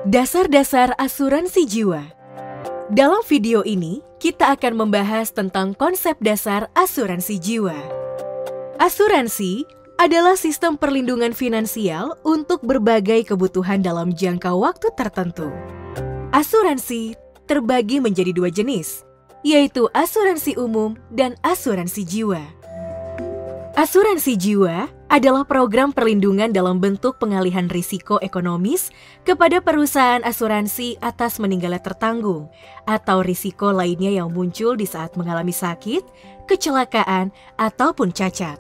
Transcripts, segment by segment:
Dasar-dasar asuransi jiwa. Dalam video ini, kita akan membahas tentang konsep dasar asuransi jiwa. Asuransi adalah sistem perlindungan finansial untuk berbagai kebutuhan dalam jangka waktu tertentu. Asuransi terbagi menjadi dua jenis, yaitu asuransi umum dan asuransi jiwa. Asuransi jiwa adalah program perlindungan dalam bentuk pengalihan risiko ekonomis kepada perusahaan asuransi atas meninggalnya tertanggung atau risiko lainnya yang muncul di saat mengalami sakit, kecelakaan, ataupun cacat.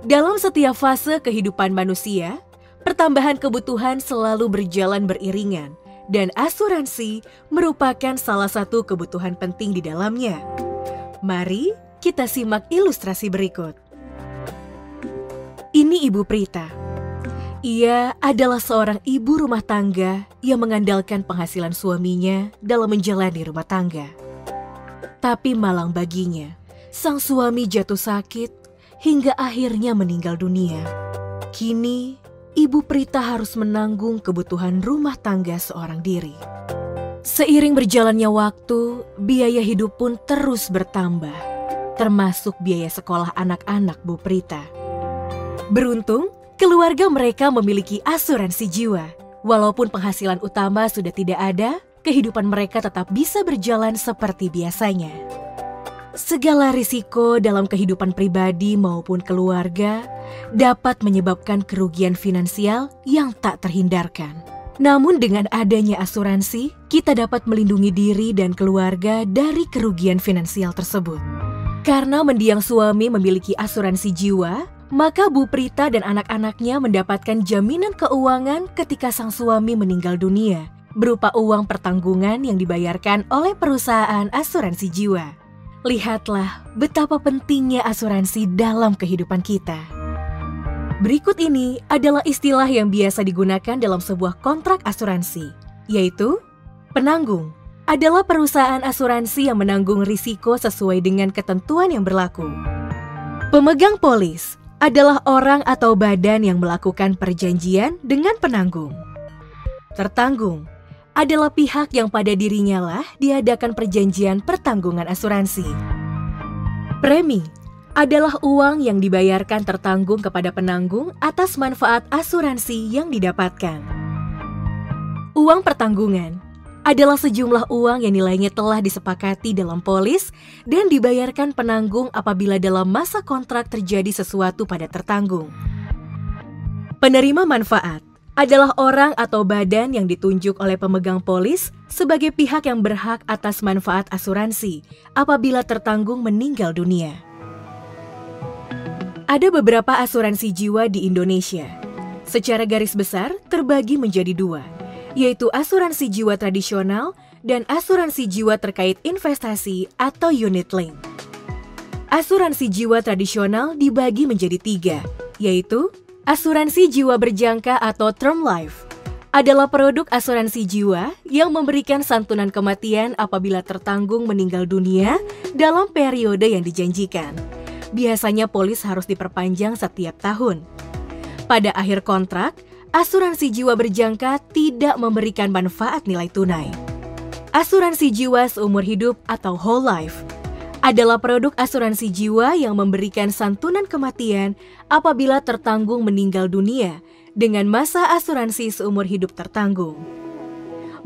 Dalam setiap fase kehidupan manusia, pertambahan kebutuhan selalu berjalan beriringan dan asuransi merupakan salah satu kebutuhan penting di dalamnya. Mari kita simak ilustrasi berikut. Ini Ibu Prita. Ia adalah seorang ibu rumah tangga yang mengandalkan penghasilan suaminya dalam menjalani rumah tangga. Tapi malang baginya, sang suami jatuh sakit hingga akhirnya meninggal dunia. Kini, Ibu Prita harus menanggung kebutuhan rumah tangga seorang diri. Seiring berjalannya waktu, biaya hidup pun terus bertambah, termasuk biaya sekolah anak-anak Bu Prita. Beruntung, keluarga mereka memiliki asuransi jiwa. Walaupun penghasilan utama sudah tidak ada, kehidupan mereka tetap bisa berjalan seperti biasanya. Segala risiko dalam kehidupan pribadi maupun keluarga dapat menyebabkan kerugian finansial yang tak terhindarkan. Namun dengan adanya asuransi, kita dapat melindungi diri dan keluarga dari kerugian finansial tersebut. Karena mendiang suami memiliki asuransi jiwa, maka Bu Prita dan anak-anaknya mendapatkan jaminan keuangan ketika sang suami meninggal dunia, berupa uang pertanggungan yang dibayarkan oleh perusahaan asuransi jiwa. Lihatlah betapa pentingnya asuransi dalam kehidupan kita. Berikut ini adalah istilah yang biasa digunakan dalam sebuah kontrak asuransi, yaitu penanggung adalah perusahaan asuransi yang menanggung risiko sesuai dengan ketentuan yang berlaku. Pemegang polis adalah orang atau badan yang melakukan perjanjian dengan penanggung. Tertanggung adalah pihak yang pada dirinya lah diadakan perjanjian pertanggungan asuransi. Premi adalah uang yang dibayarkan tertanggung kepada penanggung atas manfaat asuransi yang didapatkan. Uang pertanggungan adalah sejumlah uang yang nilainya telah disepakati dalam polis dan dibayarkan penanggung apabila dalam masa kontrak terjadi sesuatu pada tertanggung. Penerima manfaat adalah orang atau badan yang ditunjuk oleh pemegang polis sebagai pihak yang berhak atas manfaat asuransi apabila tertanggung meninggal dunia. Ada beberapa asuransi jiwa di Indonesia. Secara garis besar terbagi menjadi dua, yaitu asuransi jiwa tradisional dan asuransi jiwa terkait investasi atau unit link. Asuransi jiwa tradisional dibagi menjadi tiga, yaitu asuransi jiwa berjangka atau term life. Adalah produk asuransi jiwa yang memberikan santunan kematian apabila tertanggung meninggal dunia dalam periode yang dijanjikan. Biasanya polis harus diperpanjang setiap tahun. Pada akhir kontrak, asuransi jiwa berjangka tidak memberikan manfaat nilai tunai. Asuransi jiwa seumur hidup atau whole life adalah produk asuransi jiwa yang memberikan santunan kematian apabila tertanggung meninggal dunia dengan masa asuransi seumur hidup tertanggung.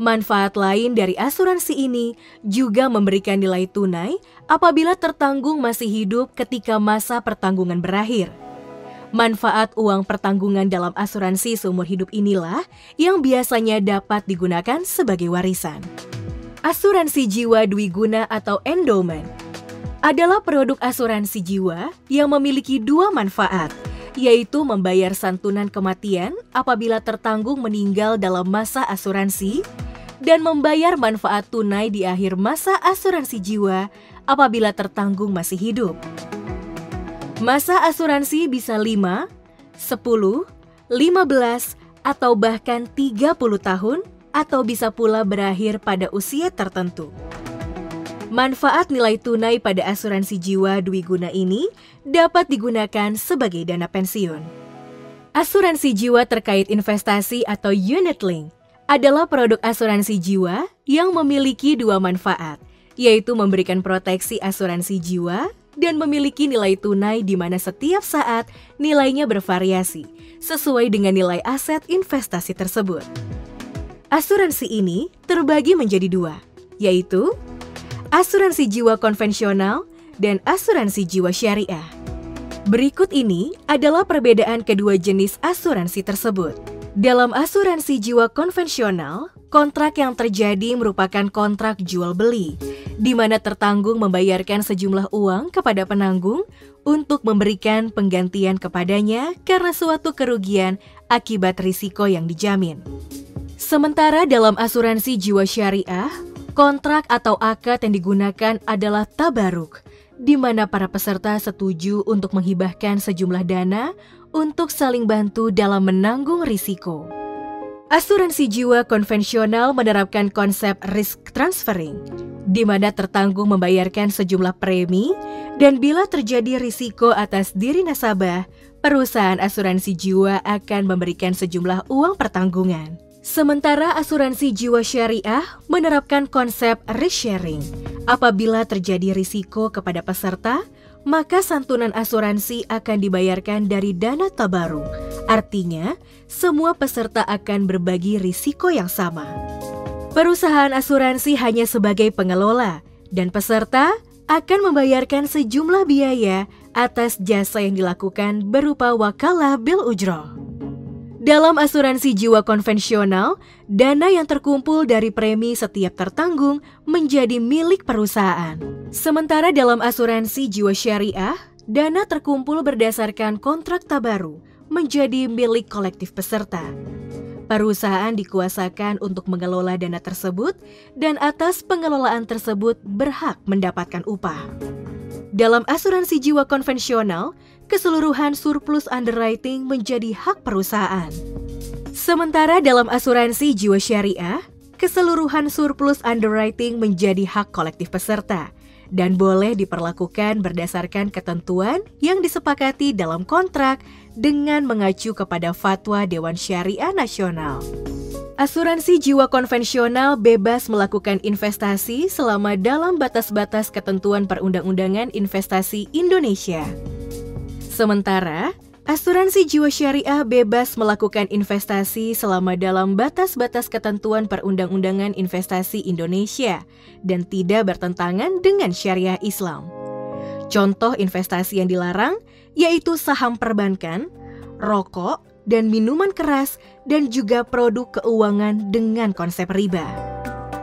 Manfaat lain dari asuransi ini juga memberikan nilai tunai apabila tertanggung masih hidup ketika masa pertanggungan berakhir. Manfaat uang pertanggungan dalam asuransi seumur hidup inilah yang biasanya dapat digunakan sebagai warisan. Asuransi jiwa dwiguna atau endowment adalah produk asuransi jiwa yang memiliki dua manfaat, yaitu membayar santunan kematian apabila tertanggung meninggal dalam masa asuransi dan membayar manfaat tunai di akhir masa asuransi jiwa apabila tertanggung masih hidup. Masa asuransi bisa 5, 10, 15, atau bahkan 30 tahun atau bisa pula berakhir pada usia tertentu. Manfaat nilai tunai pada asuransi jiwa dwiguna ini dapat digunakan sebagai dana pensiun. Asuransi jiwa terkait investasi atau unit link adalah produk asuransi jiwa yang memiliki dua manfaat, yaitu memberikan proteksi asuransi jiwa dan memiliki nilai tunai di mana setiap saat nilainya bervariasi sesuai dengan nilai aset investasi tersebut. Asuransi ini terbagi menjadi dua, yaitu asuransi jiwa konvensional dan asuransi jiwa syariah. Berikut ini adalah perbedaan kedua jenis asuransi tersebut. Dalam asuransi jiwa konvensional, kontrak yang terjadi merupakan kontrak jual-beli, di mana tertanggung membayarkan sejumlah uang kepada penanggung untuk memberikan penggantian kepadanya karena suatu kerugian akibat risiko yang dijamin. Sementara dalam asuransi jiwa syariah, kontrak atau akad yang digunakan adalah tabaruk, di mana para peserta setuju untuk menghibahkan sejumlah dana untuk saling bantu dalam menanggung risiko. Asuransi jiwa konvensional menerapkan konsep risk transferring, di mana tertanggung membayarkan sejumlah premi dan bila terjadi risiko atas diri nasabah, perusahaan asuransi jiwa akan memberikan sejumlah uang pertanggungan. Sementara asuransi jiwa syariah menerapkan konsep risk sharing. Apabila terjadi risiko kepada peserta, maka santunan asuransi akan dibayarkan dari dana tabaruk. Artinya, semua peserta akan berbagi risiko yang sama. Perusahaan asuransi hanya sebagai pengelola, dan peserta akan membayarkan sejumlah biaya atas jasa yang dilakukan berupa wakalah bil ujroh. Dalam asuransi jiwa konvensional, dana yang terkumpul dari premi setiap tertanggung menjadi milik perusahaan. Sementara dalam asuransi jiwa syariah, dana terkumpul berdasarkan kontrak tabaru menjadi milik kolektif peserta. Perusahaan dikuasakan untuk mengelola dana tersebut dan atas pengelolaan tersebut berhak mendapatkan upah. Dalam asuransi jiwa konvensional, keseluruhan surplus underwriting menjadi hak perusahaan. Sementara dalam asuransi jiwa syariah, keseluruhan surplus underwriting menjadi hak kolektif peserta dan boleh diperlakukan berdasarkan ketentuan yang disepakati dalam kontrak dengan mengacu kepada fatwa Dewan Syariah Nasional. Asuransi jiwa konvensional bebas melakukan investasi selama dalam batas-batas ketentuan Perundang-undangan Investasi Indonesia. Sementara, asuransi jiwa syariah bebas melakukan investasi selama dalam batas-batas ketentuan Perundang-undangan Investasi Indonesia dan tidak bertentangan dengan syariah Islam. Contoh investasi yang dilarang yaitu saham perbankan, rokok, dan minuman keras, dan juga produk keuangan dengan konsep riba.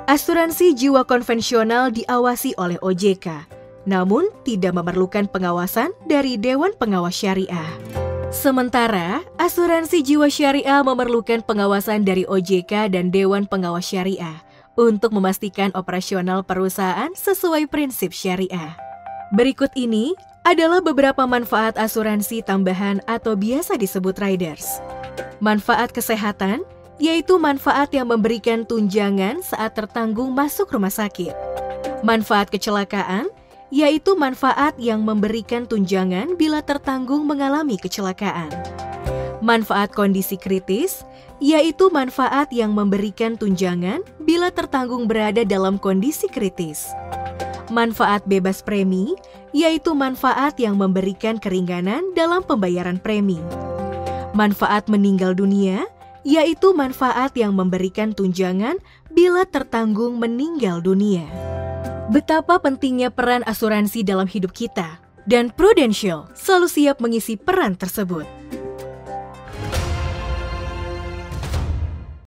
Asuransi jiwa konvensional diawasi oleh OJK, namun tidak memerlukan pengawasan dari Dewan Pengawas Syariah. Sementara, asuransi jiwa syariah memerlukan pengawasan dari OJK dan Dewan Pengawas Syariah untuk memastikan operasional perusahaan sesuai prinsip syariah. Berikut ini adalah beberapa manfaat asuransi tambahan atau biasa disebut riders. Manfaat kesehatan, yaitu manfaat yang memberikan tunjangan saat tertanggung masuk rumah sakit. Manfaat kecelakaan, yaitu manfaat yang memberikan tunjangan bila tertanggung mengalami kecelakaan. Manfaat kondisi kritis, yaitu manfaat yang memberikan tunjangan bila tertanggung berada dalam kondisi kritis. Manfaat bebas premi, yaitu manfaat yang memberikan keringanan dalam pembayaran premi. Manfaat meninggal dunia, yaitu manfaat yang memberikan tunjangan bila tertanggung meninggal dunia. Betapa pentingnya peran asuransi dalam hidup kita, dan Prudential selalu siap mengisi peran tersebut.